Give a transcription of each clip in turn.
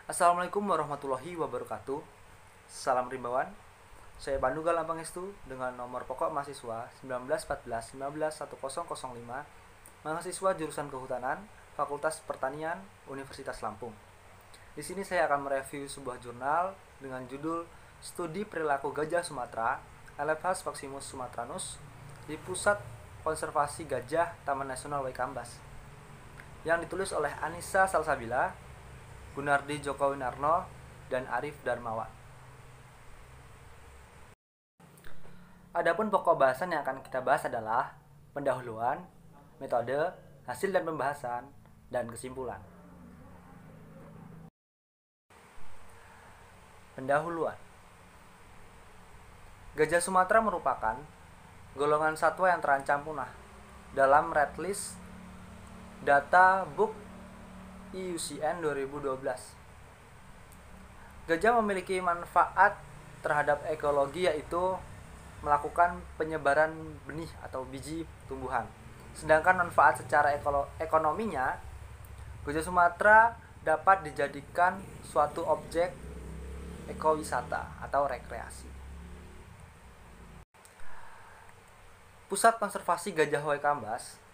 Assalamualaikum warahmatullahi wabarakatuh. Salam rimbawan. Saya Panduga Lampangestu dengan nomor pokok mahasiswa 1914 191005, mahasiswa jurusan Kehutanan, Fakultas Pertanian, Universitas Lampung. Di sini saya akan mereview sebuah jurnal dengan judul Studi Perilaku Gajah Sumatera, Elephas Maximus sumatranus, di Pusat Konservasi Gajah Taman Nasional Waikambas, yang ditulis oleh Anissa Salsabila, Gunardi Djoko Winarno, dan Arif Darmawan. Adapun pokok bahasan yang akan kita bahas adalah pendahuluan, metode, hasil dan pembahasan, dan kesimpulan. Pendahuluan. Gajah Sumatera merupakan golongan satwa yang terancam punah dalam Red List Data Book IUCN 2012. Gajah memiliki manfaat terhadap ekologi, yaitu melakukan penyebaran benih atau biji tumbuhan. Sedangkan manfaat secara ekonominya, gajah Sumatera dapat dijadikan suatu objek ekowisata atau rekreasi. Pusat Konservasi Gajah Waikambas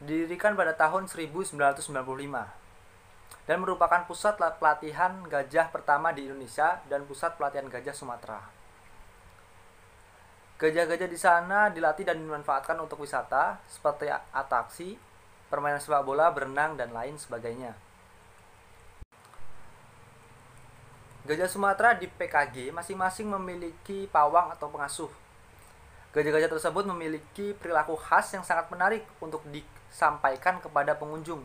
didirikan pada tahun 1995 dan merupakan pusat pelatihan gajah pertama di Indonesia dan pusat pelatihan gajah Sumatera. Gajah-gajah di sana dilatih dan dimanfaatkan untuk wisata seperti atraksi, permainan sepak bola, berenang, dan lain sebagainya. Gajah Sumatera di PKG masing-masing memiliki pawang atau pengasuh. Gajah-gajah tersebut memiliki perilaku khas yang sangat menarik untuk disampaikan kepada pengunjung.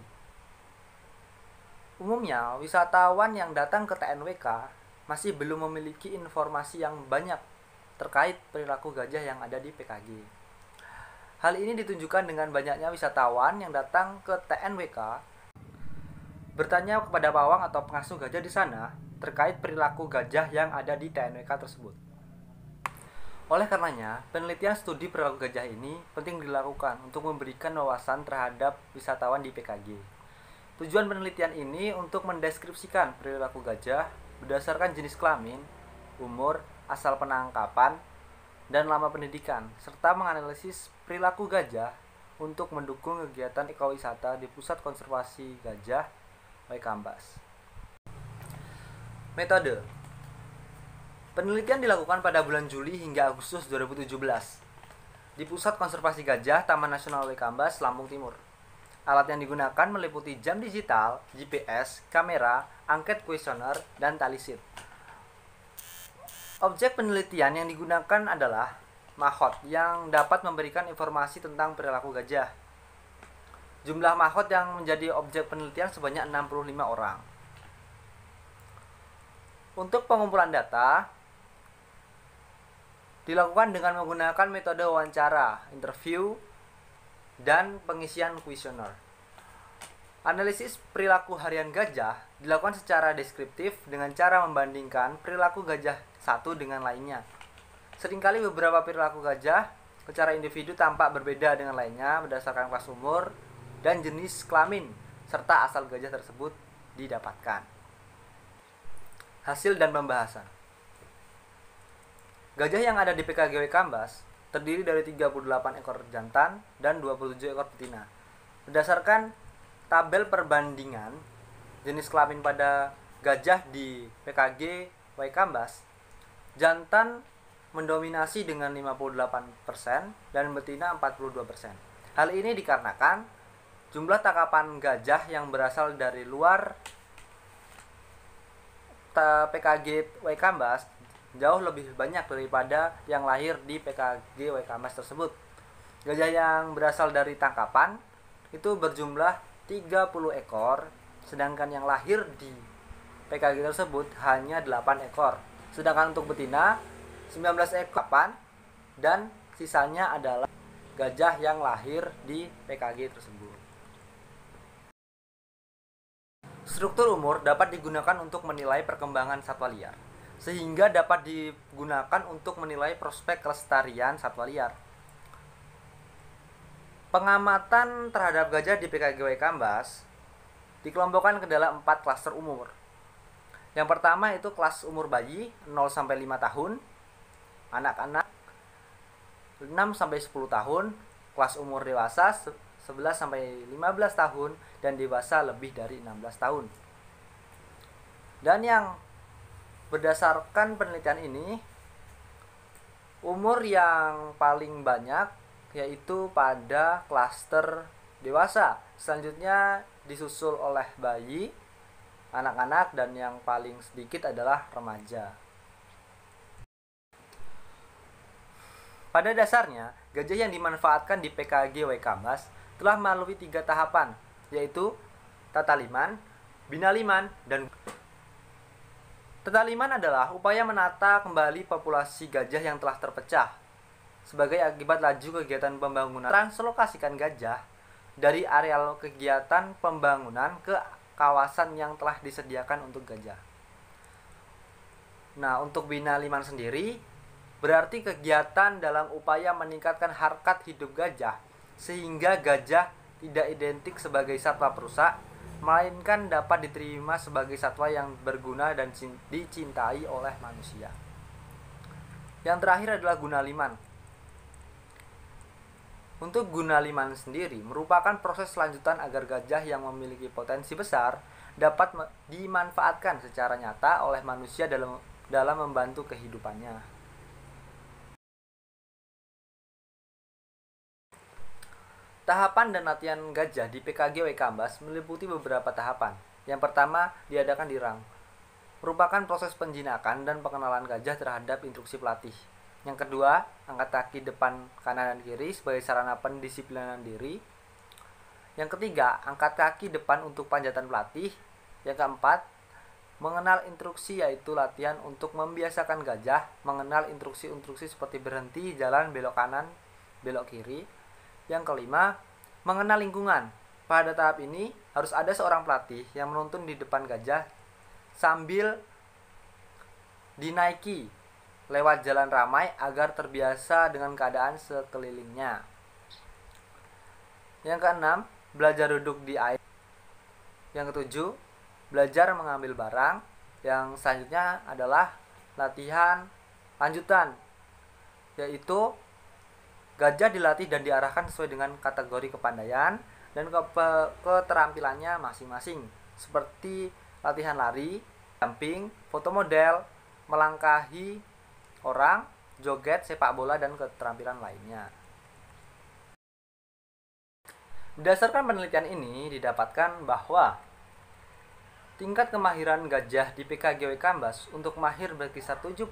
Umumnya, wisatawan yang datang ke TNWK masih belum memiliki informasi yang banyak terkait perilaku gajah yang ada di PKG. Hal ini ditunjukkan dengan banyaknya wisatawan yang datang ke TNWK bertanya kepada pawang atau pengasuh gajah di sana terkait perilaku gajah yang ada di TNWK tersebut. Oleh karenanya, penelitian studi perilaku gajah ini penting dilakukan untuk memberikan wawasan terhadap wisatawan di PKG. Tujuan penelitian ini untuk mendeskripsikan perilaku gajah berdasarkan jenis kelamin, umur, asal penangkapan, dan lama pendidikan, serta menganalisis perilaku gajah untuk mendukung kegiatan ekowisata di Pusat Konservasi Gajah Waikambas. Metode. Penelitian dilakukan pada bulan Juli hingga Agustus 2017 di Pusat Konservasi Gajah Taman Nasional Waikambas, Lampung Timur. Alat yang digunakan meliputi jam digital, GPS, kamera, angket kuesioner, dan tali sheet. Objek penelitian yang digunakan adalah mahot yang dapat memberikan informasi tentang perilaku gajah. Jumlah mahot yang menjadi objek penelitian sebanyak 65 orang. Untuk pengumpulan data dilakukan dengan menggunakan metode wawancara, interview, dan pengisian kuesioner. Analisis perilaku harian gajah dilakukan secara deskriptif dengan cara membandingkan perilaku gajah satu dengan lainnya. Seringkali beberapa perilaku gajah secara individu tampak berbeda dengan lainnya berdasarkan kelas umur dan jenis kelamin, serta asal gajah tersebut didapatkan. Hasil dan pembahasan. Gajah yang ada di PKG Waikambas terdiri dari 38 ekor jantan dan 27 ekor betina. Berdasarkan tabel perbandingan jenis kelamin pada gajah di PKG Waikambas, jantan mendominasi dengan 58% dan betina 42%. Hal ini dikarenakan jumlah tangkapan gajah yang berasal dari luar PKG Waikambas jauh lebih banyak daripada yang lahir di PKG Waikambas tersebut. Gajah yang berasal dari tangkapan itu berjumlah 30 ekor, sedangkan yang lahir di PKG tersebut hanya 8 ekor. Sedangkan untuk betina 19 ekor, dan sisanya adalah gajah yang lahir di PKG tersebut. Struktur umur dapat digunakan untuk menilai perkembangan satwa liar, sehingga dapat digunakan untuk menilai prospek kelestarian satwa liar. Pengamatan terhadap gajah di PKG Waikambas dikelompokkan ke dalam 4 klaster umur. Yang pertama itu kelas umur bayi 0 sampai 5 tahun, anak-anak 6 sampai 10 tahun, kelas umur dewasa 11 sampai 15 tahun, dan dewasa lebih dari 16 tahun. Dan yang berdasarkan penelitian ini, umur yang paling banyak yaitu pada klaster dewasa. Selanjutnya disusul oleh bayi, anak-anak, dan yang paling sedikit adalah remaja. Pada dasarnya, gajah yang dimanfaatkan di PKG Waikambas telah melalui 3 tahapan, yaitu tataliman, binaliman, dan tataliman adalah upaya menata kembali populasi gajah yang telah terpecah sebagai akibat laju kegiatan pembangunan. Translokasikan gajah dari areal kegiatan pembangunan ke kawasan yang telah disediakan untuk gajah. Nah, untuk binaliman sendiri berarti kegiatan dalam upaya meningkatkan harkat hidup gajah sehingga gajah tidak identik sebagai satwa perusak, melainkan dapat diterima sebagai satwa yang berguna dan dicintai oleh manusia. Yang terakhir adalah gunaliman. Untuk gunaliman sendiri merupakan proses lanjutan agar gajah yang memiliki potensi besar dapat dimanfaatkan secara nyata oleh manusia dalam membantu kehidupannya. Tahapan dan latihan gajah di PKG Waikambas meliputi beberapa tahapan. Yang pertama, diadakan di rang. Merupakan proses penjinakan dan pengenalan gajah terhadap instruksi pelatih. Yang kedua, angkat kaki depan, kanan, dan kiri sebagai sarana pendisiplinan diri. Yang ketiga, angkat kaki depan untuk panjatan pelatih. Yang keempat, mengenal instruksi, yaitu latihan untuk membiasakan gajah mengenal instruksi-instruksi seperti berhenti, jalan, belok kanan, belok kiri. Yang kelima, mengenal lingkungan. Pada tahap ini harus ada seorang pelatih yang menuntun di depan gajah sambil dinaiki lewat jalan ramai agar terbiasa dengan keadaan sekelilingnya. Yang keenam, belajar duduk di air. Yang ketujuh, belajar mengambil barang. Yang selanjutnya adalah latihan lanjutan, yaitu gajah dilatih dan diarahkan sesuai dengan kategori kepandaian dan keterampilannya masing-masing, seperti latihan lari, jumping, foto model, melangkahi orang, joget, sepak bola, dan keterampilan lainnya. Berdasarkan penelitian ini didapatkan bahwa tingkat kemahiran gajah di PKG Waikambas untuk mahir berkisar 70%,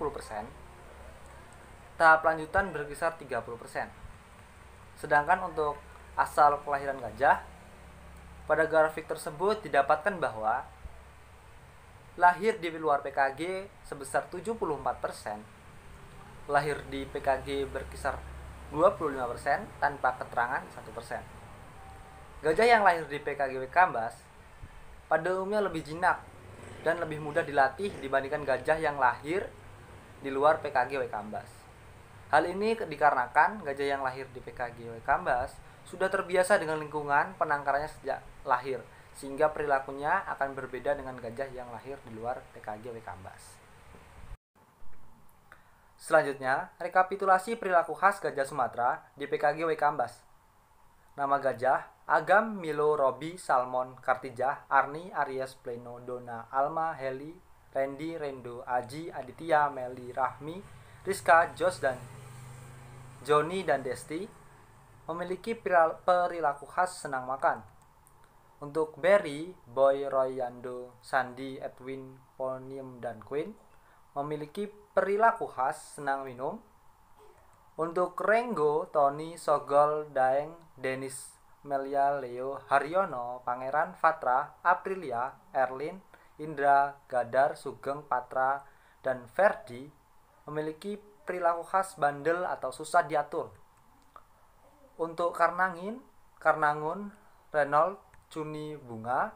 tahap lanjutan berkisar 30%. Sedangkan untuk asal kelahiran gajah, pada grafik tersebut didapatkan bahwa lahir di luar PKG sebesar 74%, lahir di PKG berkisar 25% tanpa keterangan 1%. Gajah yang lahir di PKG Waikambas pada umumnya lebih jinak dan lebih mudah dilatih dibandingkan gajah yang lahir di luar PKG Waikambas. Hal ini dikarenakan gajah yang lahir di PKG Waikambas sudah terbiasa dengan lingkungan penangkarannya sejak lahir, sehingga perilakunya akan berbeda dengan gajah yang lahir di luar PKG Waikambas. Selanjutnya, rekapitulasi perilaku khas gajah Sumatera di PKG Waikambas. Nama gajah: Agam, Milo, Robi, Salmon, Kartijah, Arni, Aries, Pleno, Dona, Alma, Heli, Randy, Rendo, Aji, Aditya, Meli, Rahmi, Rizka, Jos, dan Joni dan Desti memiliki perilaku khas senang makan. Untuk Barry, Boy, Roy, Yando, Sandy, Edwin, Ponium, dan Queen memiliki perilaku khas senang minum. Untuk Rengo, Tony, Sogol, Daeng, Dennis, Melia, Leo, Haryono, Pangeran, Fatra, Aprilia, Erlin, Indra, Gadar, Sugeng, Patra, dan Ferdi memiliki perilaku khas bandel atau susah diatur. Untuk Karnangun, Renold, Cuni, Bunga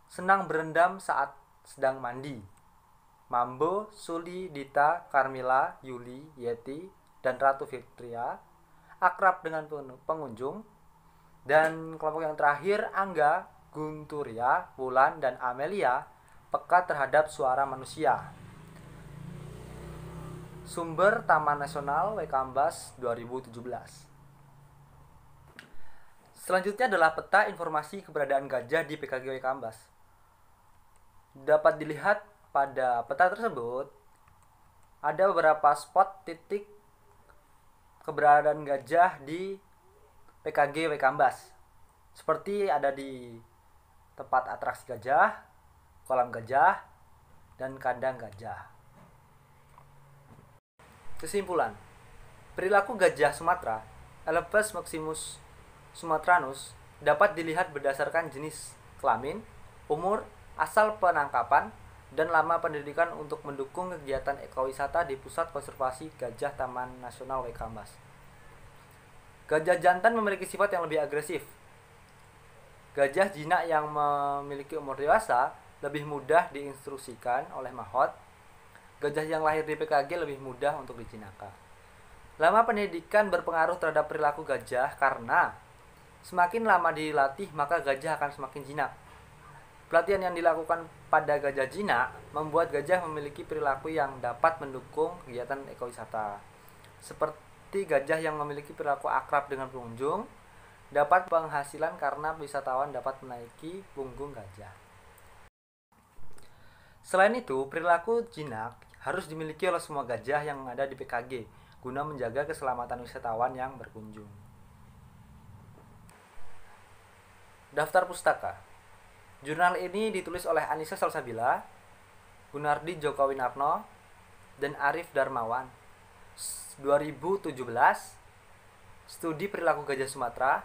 senang berendam saat sedang mandi. Mambo, Suli, Dita, Carmila, Yuli, Yeti, dan Ratu Fitria akrab dengan pengunjung. Dan kelompok yang terakhir, Angga, Gunturia, Wulan, dan Amelia peka terhadap suara manusia. Sumber Taman Nasional Waikambas 2017. Selanjutnya adalah peta informasi keberadaan gajah di PKG Waikambas. Dapat dilihat pada peta tersebut ada beberapa spot titik keberadaan gajah di PKG Waikambas. Seperti ada di tempat atraksi gajah, kolam gajah, dan kandang gajah. Kesimpulan, perilaku gajah Sumatera, Elephas maximus sumatranus, dapat dilihat berdasarkan jenis kelamin, umur, asal penangkapan, dan lama pendidikan untuk mendukung kegiatan ekowisata di Pusat Konservasi Gajah Taman Nasional Waikambas. Gajah jantan memiliki sifat yang lebih agresif. Gajah jinak yang memiliki umur dewasa lebih mudah diinstruksikan oleh mahot. Gajah yang lahir di PKG lebih mudah untuk dijinakkan. Lama pendidikan berpengaruh terhadap perilaku gajah karena semakin lama dilatih maka gajah akan semakin jinak. Pelatihan yang dilakukan pada gajah jinak membuat gajah memiliki perilaku yang dapat mendukung kegiatan ekowisata. Seperti gajah yang memiliki perilaku akrab dengan pengunjung, dapat penghasilan karena wisatawan dapat menaiki punggung gajah. Selain itu, perilaku jinak harus dimiliki oleh semua gajah yang ada di PKG guna menjaga keselamatan wisatawan yang berkunjung. Daftar pustaka. Jurnal ini ditulis oleh Anissa Salsabila, Gunardi Djoko Winarno, dan Arif Darmawan. 2017. Studi perilaku gajah Sumatera,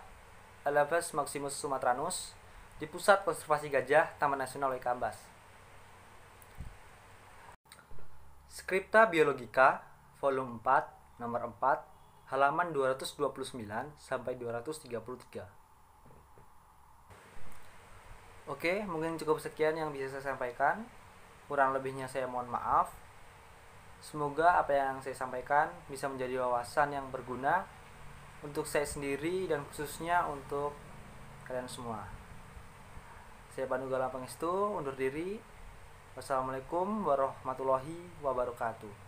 Elephas maximus sumatranus, di Pusat Konservasi Gajah Taman Nasional Waikambas. Skripta Biologika, volume 4, nomor 4, halaman 229 sampai 233. Oke, mungkin cukup sekian yang bisa saya sampaikan. Kurang lebihnya saya mohon maaf. Semoga apa yang saya sampaikan bisa menjadi wawasan yang berguna untuk saya sendiri dan khususnya untuk kalian semua. Saya Pandu Galang Pangestu undur diri. Wassalamualaikum warahmatullahi wabarakatuh.